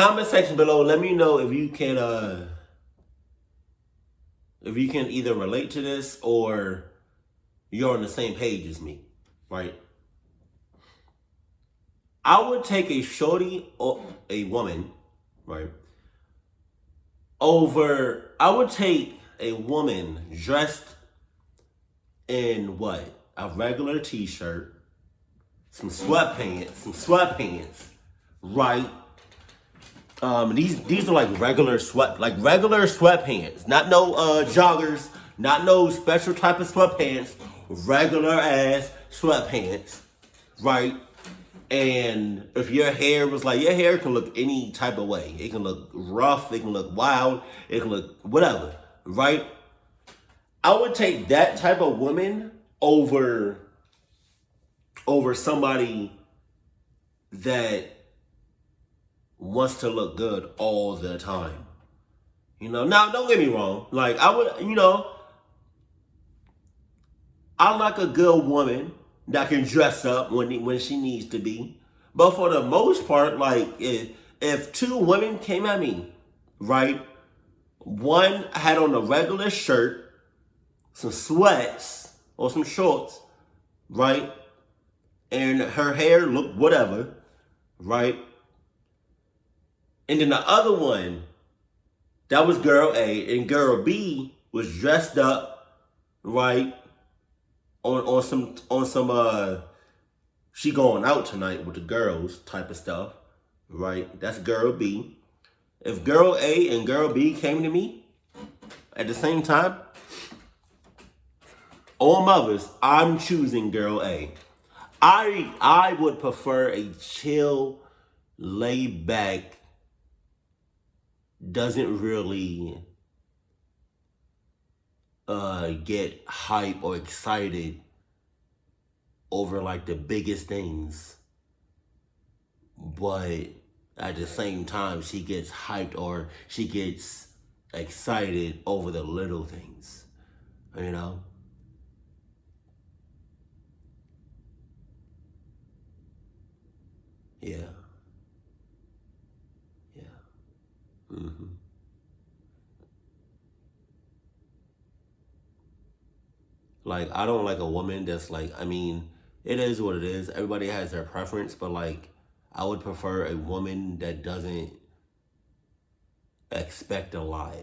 comment section below, let me know if you can either relate to this or you're on the same page as me, right? I would take a shorty or a woman, right? I would take a woman dressed in what? A regular t-shirt, some sweatpants, right? These are like regular sweatpants, not no joggers, not no special type of sweatpants, regular ass sweatpants, right? And if your hair was like, your hair can look any type of way. It can look rough, it can look wild, it can look whatever, right? I would take that type of woman over somebody that wants to look good all the time. Now don't get me wrong. Like I would, I like a good woman that can dress up when she needs to be. But for the most part, like if two women came at me, right? One had on a regular shirt, some sweats or some shorts, right? And her hair looked whatever, right? And then the other one, that was girl A, and girl B was dressed up, right? On some she going out tonight with the girls type of stuff, right? That's girl B. If girl A and girl B came to me at the same time, all mothers, I'm choosing girl A. I would prefer a chill, laid back, doesn't really get hype or excited over like the biggest things, but at the same time she gets hyped or she gets excited over the little things, Yeah. Mm-hmm. Like, I don't like a woman that's like, it is what it is. Everybody has their preference, but like, I would prefer a woman that doesn't expect a lot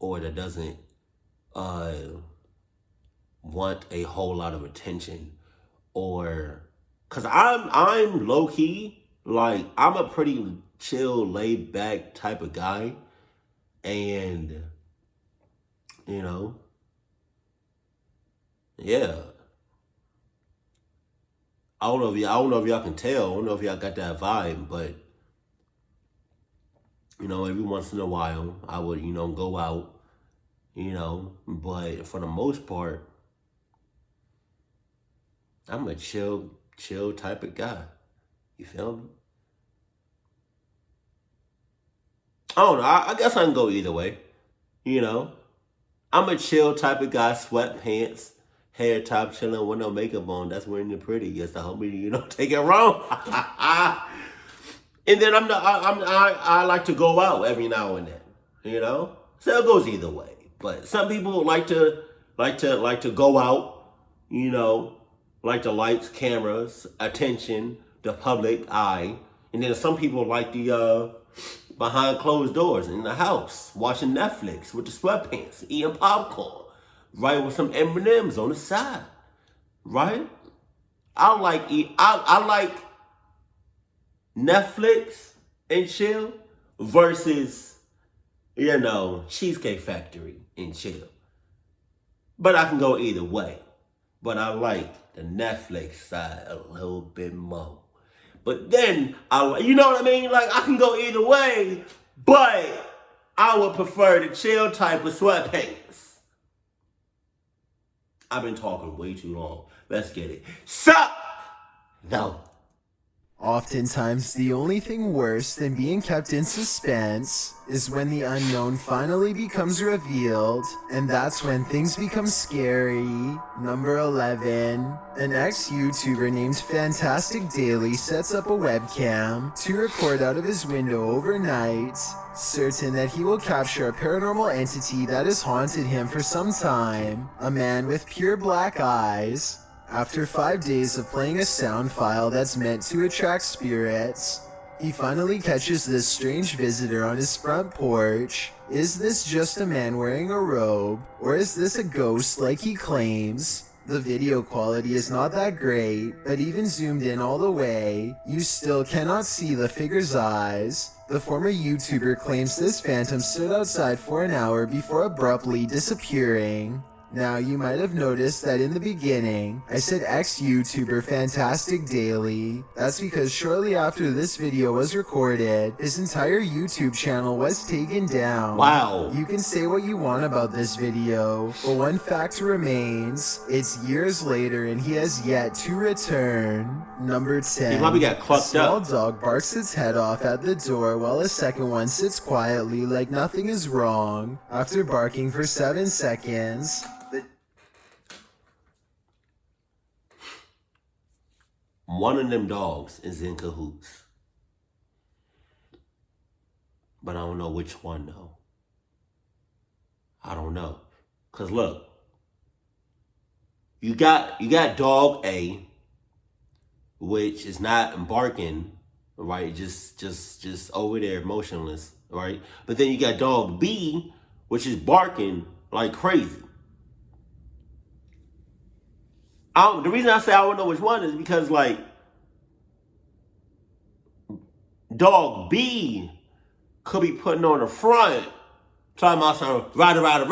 or that doesn't uh, want a whole lot of attention, or cause I'm low key, like I'm a pretty chill, laid back type of guy, and you know, yeah. I don't know if y'all can tell. I don't know if y'all got that vibe, but every once in a while, I would, go out, but for the most part, I'm a chill type of guy. You feel me? I don't know. I guess I can go either way. You know, I'm a chill type of guy, sweatpants, hair top chilling with no makeup on. That's when you're pretty. Yes, I hope you don't take it wrong. And then I like to go out every now and then. So it goes either way. But some people like to go out. Like the lights, cameras, attention, the public eye, and then some people like the behind closed doors in the house, watching Netflix with the sweatpants, eating popcorn, right, with some M&Ms on the side, right? I like Netflix and chill versus Cheesecake Factory and chill. But I can go either way. But I like the Netflix side a little bit more. But then you know what I mean? Like, I can go either way, but I would prefer the chill type of sweatpants. I've been talking way too long. Let's get it. Sup? No. Oftentimes, the only thing worse than being kept in suspense is when the unknown finally becomes revealed, and that's when things become scary. Number 11. An ex-YouTuber named Fantastic Daily sets up a webcam to record out of his window overnight, certain that he will capture a paranormal entity that has haunted him for some time. A man with pure black eyes. After 5 days of playing a sound file that's meant to attract spirits, he finally catches this strange visitor on his front porch. Is this just a man wearing a robe, or is this a ghost like he claims? The video quality is not that great, but even zoomed in all the way, you still cannot see the figure's eyes. The former YouTuber claims this phantom stood outside for an hour before abruptly disappearing. Now, you might have noticed that in the beginning, I said ex-YouTuber Fantastic Daily. That's because shortly after this video was recorded, his entire YouTube channel was taken down. Wow. You can say what you want about this video, but one fact remains. It's years later and he has yet to return. Number 10. He probably got clucked up. A small dog barks its head off at the door while a second one sits quietly like nothing is wrong. After barking for 7 seconds, one of them dogs is in cahoots. But I don't know which one though. I don't know. Cause look, you got dog A, which is not barking, right? Just over there motionless, right? But then you got dog B, which is barking like crazy. The reason I say I don't know which one is because, like, dog B could be putting on the front, talking about some rider, right?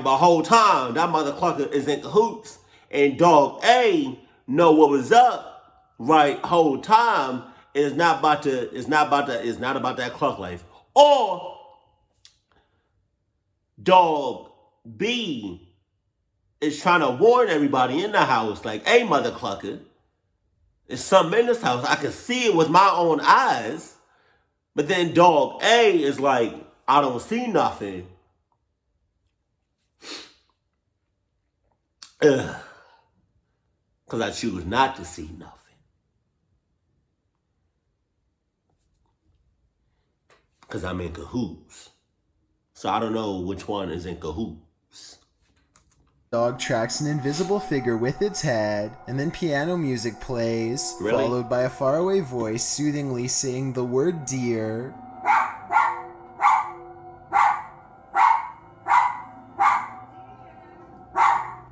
But whole time, that motherfucker is in cahoots, and dog A know what was up, right? Whole time is not about that cluck life. Or dog B is trying to warn everybody in the house, like, hey, mother clucker, there's something in this house. I can see it with my own eyes. But then dog A is like, I don't see nothing. Because I choose not to see nothing. Because I'm in cahoots. So I don't know which one is in cahoots. Dog tracks an invisible figure with its head, and then piano music plays, Really? followed by a faraway voice soothingly saying the word deer.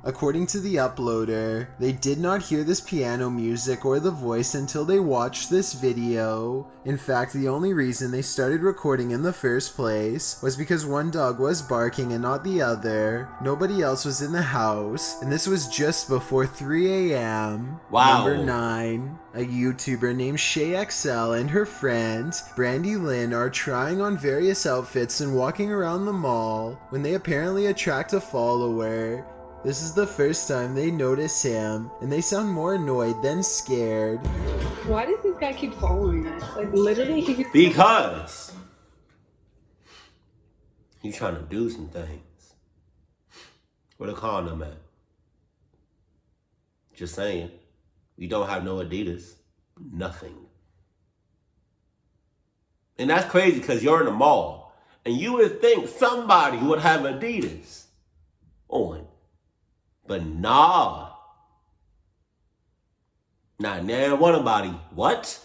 According to the uploader, they did not hear this piano music or the voice until they watched this video. In fact, the only reason they started recording in the first place was because one dog was barking and not the other. Nobody else was in the house, and this was just before 3 a.m. Wow. Number 9. A YouTuber named ShayXL and her friend, Brandy Lynn, are trying on various outfits and walking around the mall when they apparently attract a follower. This is the first time they notice him, and they sound more annoyed than scared. Why does this guy keep following us? Like, literally, he keeps... Because he's trying to do some things. What a call them at? Just saying. We don't have no Adidas. Nothing. And that's crazy because you're in the mall, and you would think somebody would have Adidas on. But nah. Not near one body. What?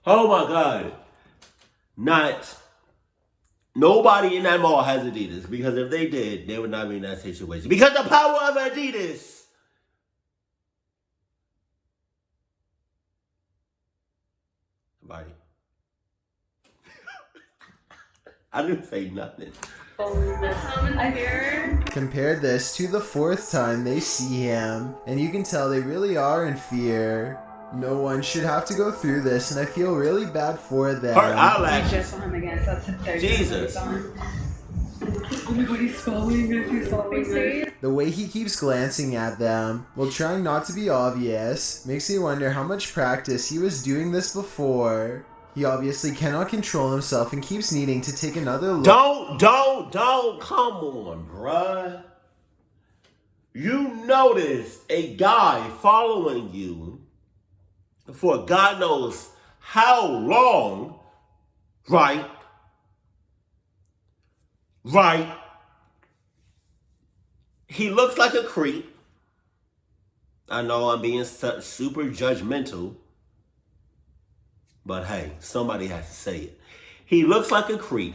Oh my God. Not. Nobody in that mall has Adidas. Because if they did, they would not be in that situation. Because the power of Adidas. Right. I didn't say nothing. Compare this to the 4th time they see him, and you can tell they really are in fear. No one should have to go through this, and I feel really bad for them. Her eyelashes. Just saw him again, so that's the third Jesus. time he's Oh my god, he's following us, he's following us. The way he keeps glancing at them, while trying not to be obvious, makes me wonder how much practice he was doing this before. He obviously cannot control himself and keeps needing to take another look. Don't, come on, bruh. You noticed a guy following you for God knows how long, right? Right. He looks like a creep. I know I'm being super judgmental, but hey, somebody has to say it. He looks like a creep.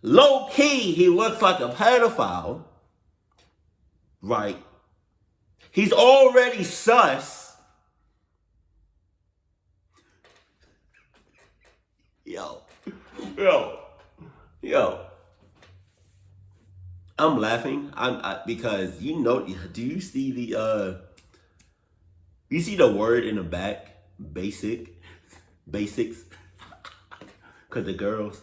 Low key, he looks like a pedophile. Right. He's already sus. Yo. I'm laughing. Because you know, do you see the you see the word in the back? Basics. Cause the girls,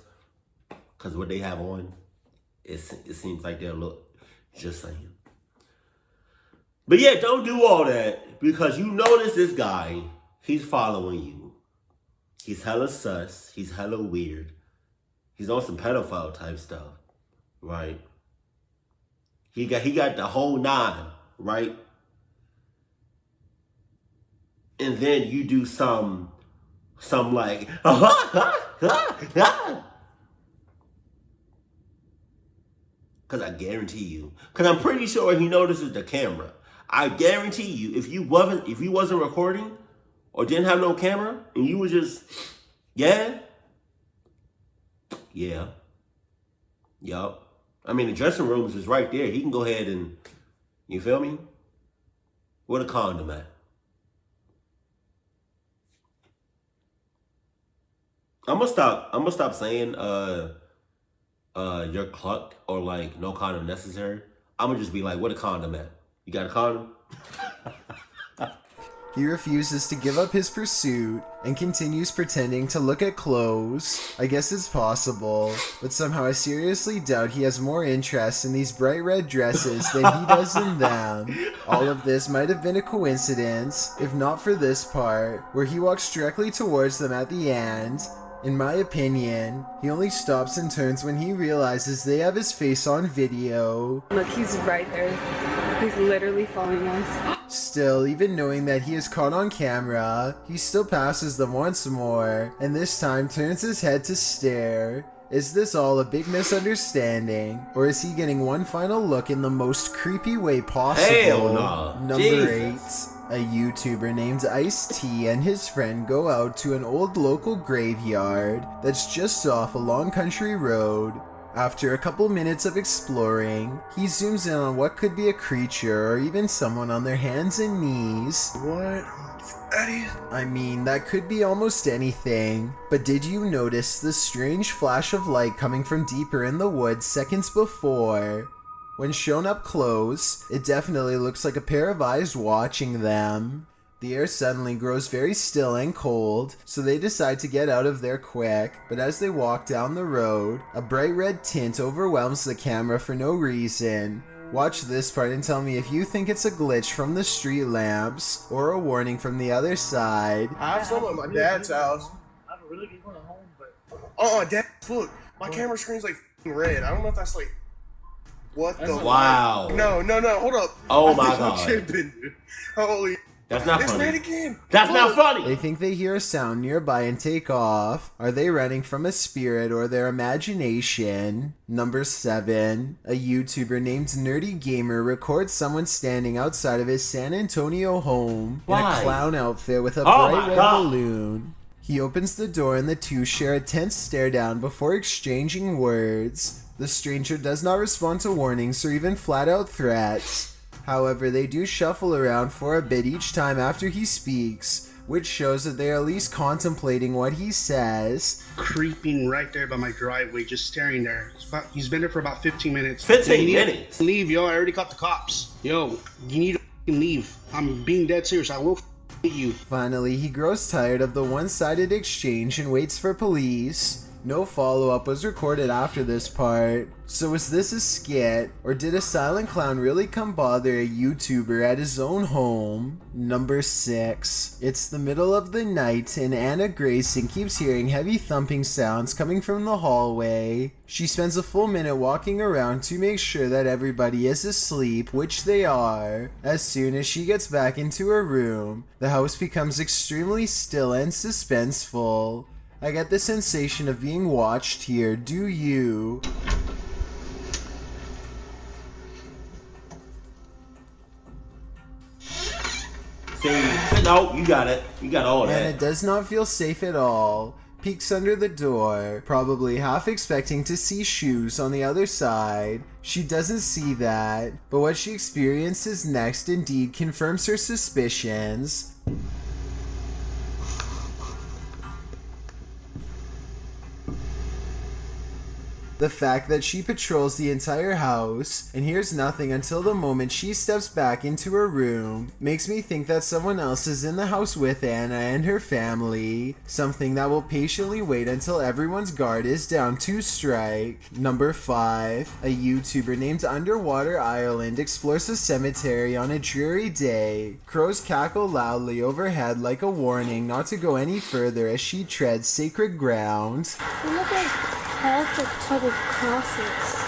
cause what they have on, it seems like they'll look, just saying. But yeah, don't do all that, because you notice this guy, he's following you. He's hella sus. He's hella weird. He's on some pedophile type stuff, right? He got the whole 9, right? And then you do some like, because I guarantee you, because I'm pretty sure he notices the camera. I guarantee you, if you wasn't recording or didn't have no camera and you was just, yup. I mean, the dressing rooms is right there. He can go ahead and, you feel me? Where the condom at? I'm gonna stop saying you're clucked or like no condom necessary. I'm gonna just be like, where the condom at? You got a condom? He refuses to give up his pursuit and continues pretending to look at clothes. I guess it's possible, but somehow I seriously doubt he has more interest in these bright red dresses than he does in them. All of this might have been a coincidence, if not for this part, where he walks directly towards them at the end. In my opinion, he only stops and turns when he realizes they have his face on video. Look, he's right there. He's literally following us. Still, even knowing that he is caught on camera, he still passes them once more, and this time turns his head to stare. Is this all a big misunderstanding, or is he getting one final look in the most creepy way possible? Hell no. Number Jesus. 8. A YouTuber named Ice-T and his friend go out to an old local graveyard that's just off a long country road. After a couple minutes of exploring, he zooms in on what could be a creature or even someone on their hands and knees. What? I mean, that could be almost anything, but did you notice the strange flash of light coming from deeper in the woods seconds before? When shown up close, it definitely looks like a pair of eyes watching them. The air suddenly grows very still and cold, so they decide to get out of there quick, but as they walk down the road, a bright red tint overwhelms the camera for no reason. Watch this part and tell me if you think it's a glitch from the street lamps, or a warning from the other side. I have some at my dad's house. I have a really good one at home, but... Dad, look, my camera screen's like red. I don't know if that's like... What the... Wow. No, hold up. Oh my I'm God. tripping. Holy... That's not It's funny. red again. That's not funny. They think they hear a sound nearby and take off. Are they running from a spirit or their imagination? Number 7. A YouTuber named Nerdy Gamer records someone standing outside of his San Antonio home in Why? a clown outfit with a Oh bright my red God. balloon. He opens the door and the two share a tense stare down before exchanging words. The stranger does not respond to warnings or even flat out threats. However, they do shuffle around for a bit each time after he speaks, which shows that they are at least contemplating what he says. creeping right there by my driveway, just staring there. He's been there for about 15 minutes. 15 You need minutes? to leave, yo. I already caught the cops. Yo, you need to f***ing leave. I'm being dead serious. I will hit you. Finally, he grows tired of the one-sided exchange and waits for police. No follow-up was recorded after this part. So was this a skit, or did a silent clown really come bother a YouTuber at his own home? Number 6. It's the middle of the night and Anna Grayson keeps hearing heavy thumping sounds coming from the hallway. She spends a full minute walking around to make sure that everybody is asleep, which they are. As soon as she gets back into her room, the house becomes extremely still and suspenseful. I get the sensation of being watched here, do you? See, no, you got it. You got all that. And it does not feel safe at all. Peeks under the door, probably half expecting to see shoes on the other side. She doesn't see that, but what she experiences next indeed confirms her suspicions. The fact that she patrols the entire house and hears nothing until the moment she steps back into her room makes me think that someone else is in the house with Anna and her family, something that will patiently wait until everyone's guard is down to strike. Number 5. A YouTuber named Underwater Island explores a cemetery on a dreary day. Crows cackle loudly overhead like a warning not to go any further as she treads sacred ground. They look like perfect type of crosses.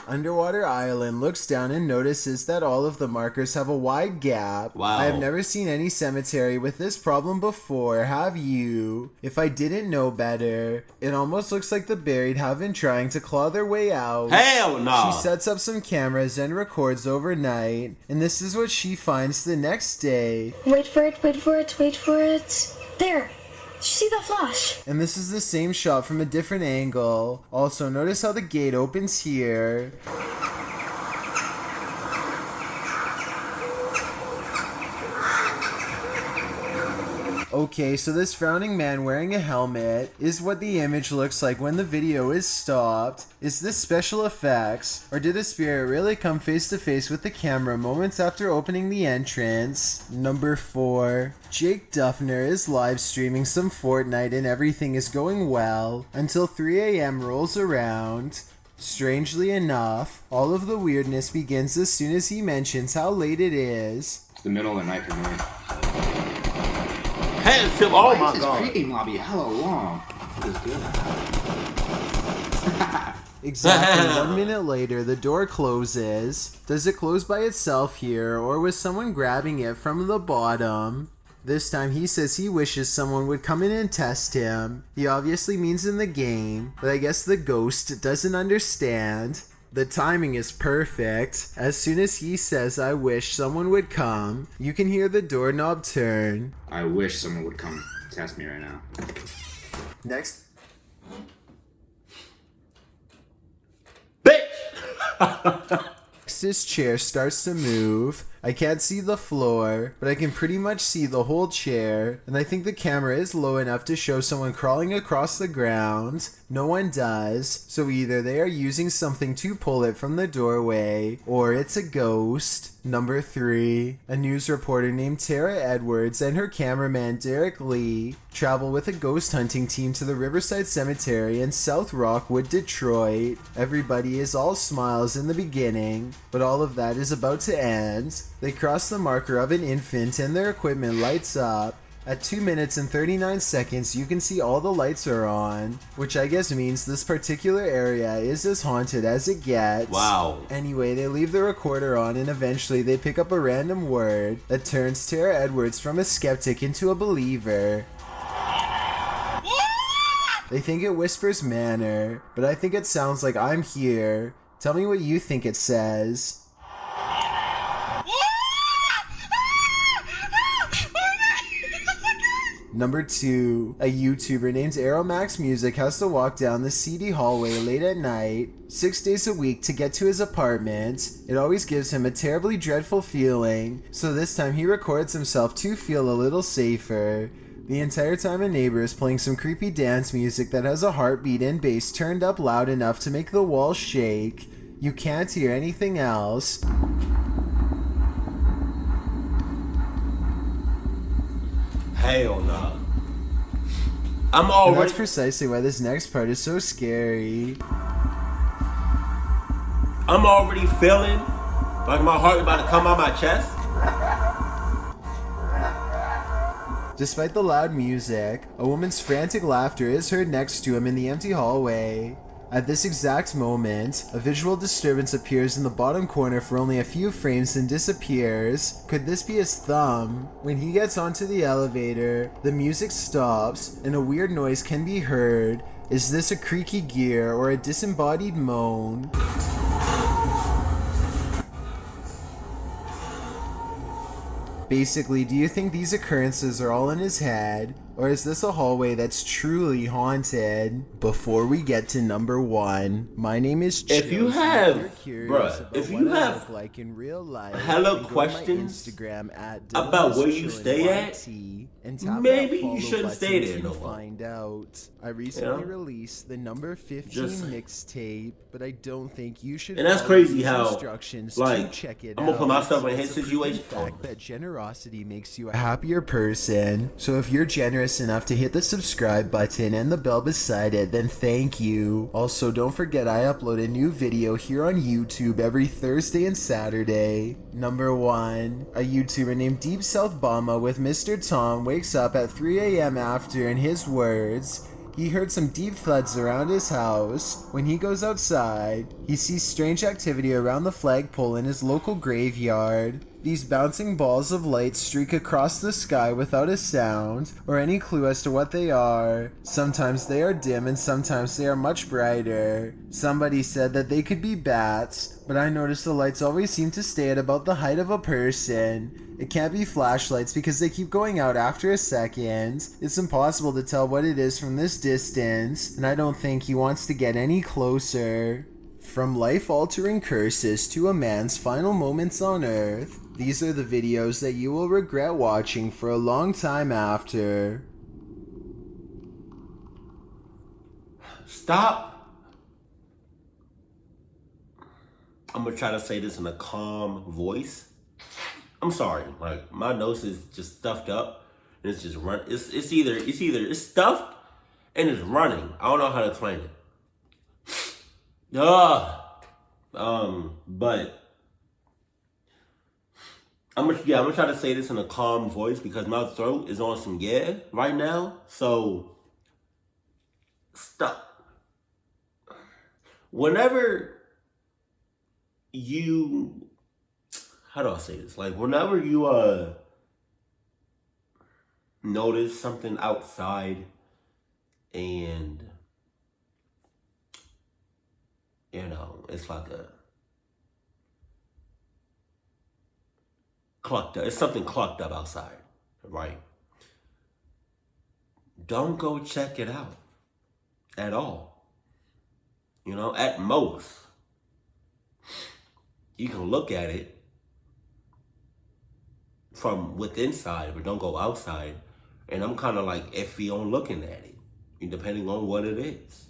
Underwater Island looks down and notices that all of the markers have a wide gap. Wow. I have never seen any cemetery with this problem before, have you? If I didn't know better, it almost looks like the buried have been trying to claw their way out. Hell no. She sets up some cameras and records overnight, and this is what she finds the next day. Wait for it, wait for it, wait for it. There! Did you see that flash? And this is the same shot from a different angle. Also, notice how the gate opens here. Okay, so this frowning man wearing a helmet is what the image looks like when the video is stopped. Is this special effects, or did a spirit really come face to face with the camera moments after opening the entrance? Number 4. Jake Duffner is live streaming some Fortnite and everything is going well until 3 a.m. rolls around. Strangely enough, all of the weirdness begins as soon as he mentions how late it is. It's the middle of the night for me. Hands him, oh my This god. pregame lobby hella long. This is good. Exactly 1 minute later, the door closes. Does it close by itself here, or was someone grabbing it from the bottom? This time he says he wishes someone would come in and test him. He obviously means in the game, but I guess the ghost doesn't understand. The timing is perfect. As soon as he says, I wish someone would come, you can hear the doorknob turn. I wish someone would come test me right now. Next. Bitch! His chair starts to move. I can't see the floor, but I can pretty much see the whole chair, and I think the camera is low enough to show someone crawling across the ground. No one does, so either they are using something to pull it from the doorway, or it's a ghost. Number 3. A news reporter named Tara Edwards and her cameraman Derek Lee travel with a ghost hunting team to the Riverside Cemetery in South Rockwood, Detroit. Everybody is all smiles in the beginning, but all of that is about to end. They cross the marker of an infant and their equipment lights up. At 2 minutes and 39 seconds, you can see all the lights are on, which I guess means this particular area is as haunted as it gets. Wow. Anyway, they leave the recorder on and eventually they pick up a random word that turns Tara Edwards from a skeptic into a believer. They think it whispers manor, but I think it sounds like I'm here. Tell me what you think it says. Number 2, a YouTuber named Aeromax Music has to walk down the seedy hallway late at night, 6 days a week to get to his apartment. It always gives him a terribly dreadful feeling, so this time he records himself to feel a little safer. The entire time a neighbor is playing some creepy dance music that has a heartbeat and bass turned up loud enough to make the walls shake. You can't hear anything else. Hell no. I'm And already. that's precisely why this next part is so scary. I'm already feeling like my heart about to come out my chest. Despite the loud music, a woman's frantic laughter is heard next to him in the empty hallway. At this exact moment, a visual disturbance appears in the bottom corner for only a few frames and disappears. Could this be his thumb? When he gets onto the elevator, the music stops and a weird noise can be heard. Is this a creaky gear or a disembodied moan? Basically, do you think these occurrences are all in his head, or is this a hallway that's truly haunted? Before we get to number 1, my name is Chills. If you have, If you're curious bruh, about if what you I have look like in real life, hella then go to my questions Instagram at about where you stay at, WSChillinYT and tap maybe that you follow shouldn't button stay there to no more. find out. I recently released the number 15 Just- mixtape, but I don't think you should. And that's follow crazy these how, instructions like, to check it I'm gonna put out. myself in his It's a proven situation. fact that generosity makes you a happier person. So if you're generous enough to hit the subscribe button and the bell beside it, then thank you. Also, don't forget I upload a new video here on YouTube every Thursday and Saturday. Number 1, a YouTuber named Deep South Bama with Mr. Tom wakes up at 3 a.m. after, in his words, he heard some deep thuds around his house. When he goes outside, he sees strange activity around the flagpole in his local graveyard. These bouncing balls of light streak across the sky without a sound or any clue as to what they are. Sometimes they are dim and sometimes they are much brighter. Somebody said that they could be bats, but I noticed the lights always seem to stay at about the height of a person. It can't be flashlights because they keep going out after a second. It's impossible to tell what it is from this distance, and I don't think he wants to get any closer. From life-altering curses to a man's final moments on Earth, these are the videos that you will regret watching for a long time after. Stop. I'm gonna try to say this in a calm voice. I'm sorry, like my nose is just stuffed up and it's just run. It's either it's stuffed and it's running. I don't know how to explain it. But I'm gonna try to say this in a calm voice because my throat is on some right now. So stop. Whenever you, how do I say this? Like whenever you notice something outside and it's like a clucked up. It's something clucked up outside, right? Don't go check it out at all. At most, you can look at it from within inside, but don't go outside. And I'm kind of like iffy on looking at it, depending on what it is.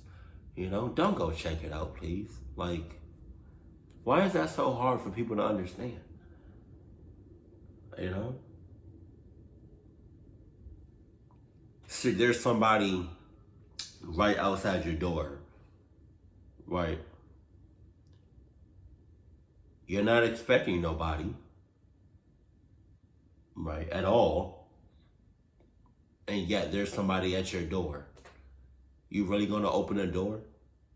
Don't go check it out, please. Like, why is that so hard for people to understand? So there's somebody right outside your door, right? You're not expecting nobody, right, at all. And yet there's somebody at your door. You really gonna open the door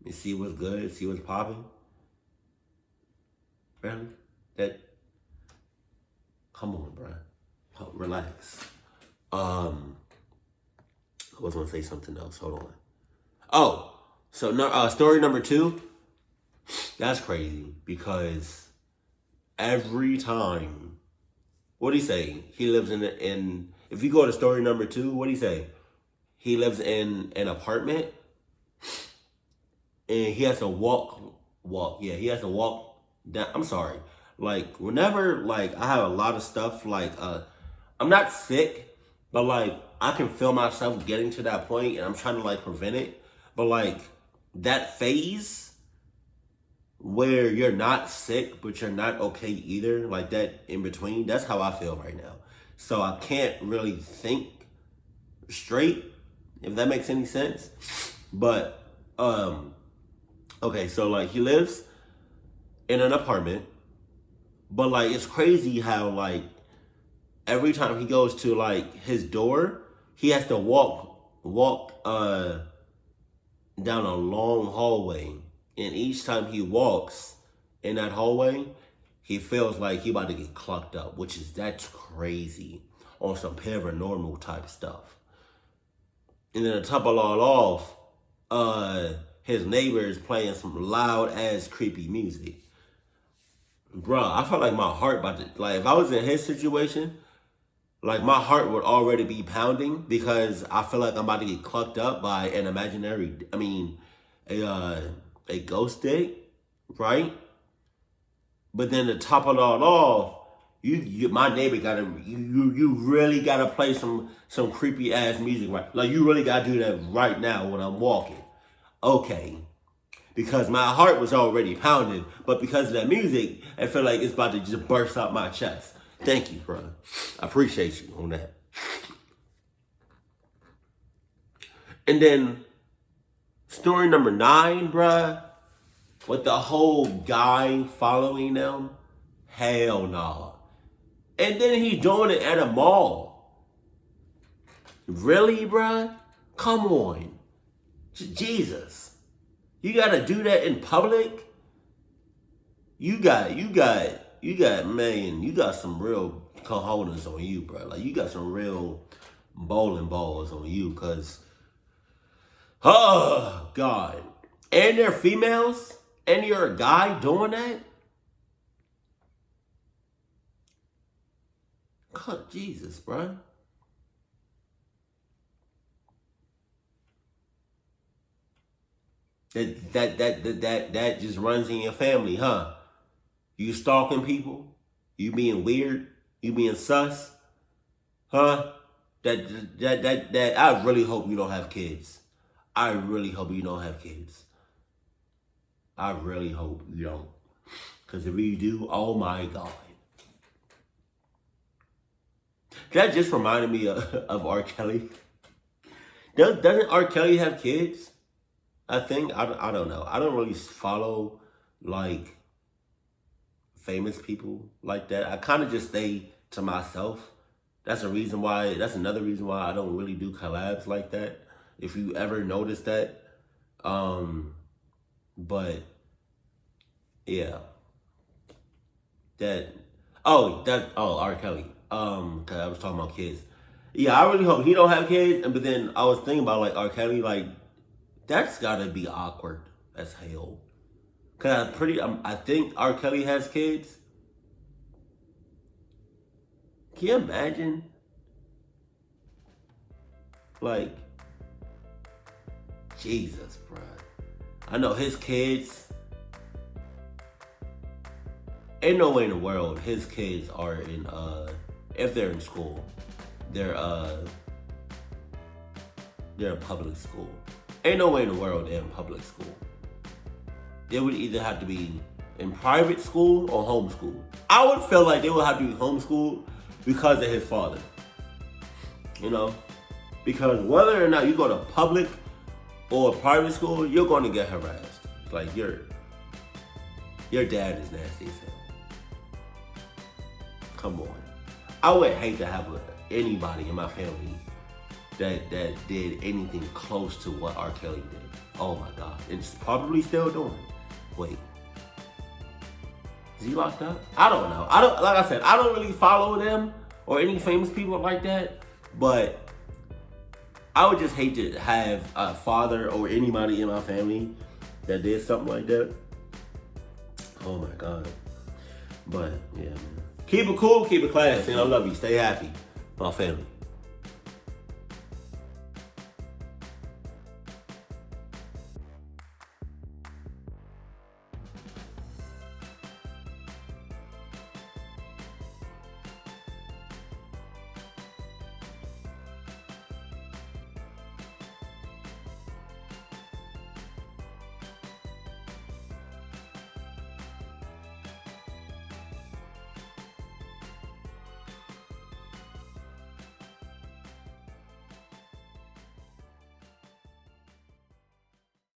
and see what's good, see what's popping? Really? Come on, bro. Relax. I was gonna say something else. Hold on. Oh, so story number 2. That's crazy because every time, what do you say? He lives in. If you go to story number 2, what do you say? He lives in an apartment, and he has to walk. Yeah, he has to walk down. I'm sorry. Like whenever, like I have a lot of stuff. Like I'm not sick, but like I can feel myself getting to that point, and I'm trying to like prevent it. But like that phase where you're not sick, but you're not okay either, like that in between, that's how I feel right now. So I can't really think straight, if that makes any sense. But okay, so like he lives in an apartment, but like it's crazy how like every time he goes to like his door, he has to walk down a long hallway, and each time he walks in that hallway, he feels like he about to get clucked up, that's crazy on some paranormal type stuff. And then to top it all off, his neighbor is playing some loud ass creepy music. Bruh, I felt like my heart about to, like if I was in his situation, like my heart would already be pounding because I feel like I'm about to get clucked up by an a ghost dick, right? But then to top it all off, my neighbor you really gotta play some creepy ass music, right? Like you really gotta do that right now when I'm walking. Okay. Because my heart was already pounding, but because of that music, I feel like it's about to just burst out my chest. Thank you, bro. I appreciate you on that. And then story number 9, bruh, with the whole guy following them, hell no. And then he doing it at a mall. Really, bruh? Come on. Jesus. You gotta do that in public? You got some real cojones on you, bro. Like, you got some real bowling balls on you, cause, oh, God. And they're females, and you're a guy doing that? God, Jesus, bro. That just runs in your family, huh? You stalking people? You being weird? You being sus? Huh? That I really hope you don't have kids. I really hope you don't have kids. I really hope you don't. Because if you do, oh my God. That just reminded me of R. Kelly. Doesn't R. Kelly have kids? I think, I don't know. I don't really follow, like, famous people like that. I kind of just stay to myself. That's another reason why I don't really do collabs like that. If you ever notice that. But, yeah. R. Kelly. Cause I was talking about kids. Yeah, I really hope he don't have kids. But then I was thinking about, like, R. Kelly, like, that's gotta be awkward as hell. Cause I think R. Kelly has kids. Can you imagine? Like, Jesus, bro. I know his kids. Ain't no way in the world his kids are in, if they're in school, they're in public school. Ain't no way in the world they're in public school. They would either have to be in private school or homeschooled. I would feel like they would have to be homeschooled because of his father. You know? Because whether or not you go to public or private school, you're going to get harassed. Like, your dad is nasty as hell. Come on. I would hate to have anybody in my family that did anything close to what R. Kelly did. Oh my God. It's probably still doing. Wait. Is he locked up? I don't know. Like I said, I don't really follow them or any famous people like that. But I would just hate to have a father or anybody in my family that did something like that. Oh my God. But yeah, man. Keep it cool, keep it classy, and I love you. Stay happy, my family.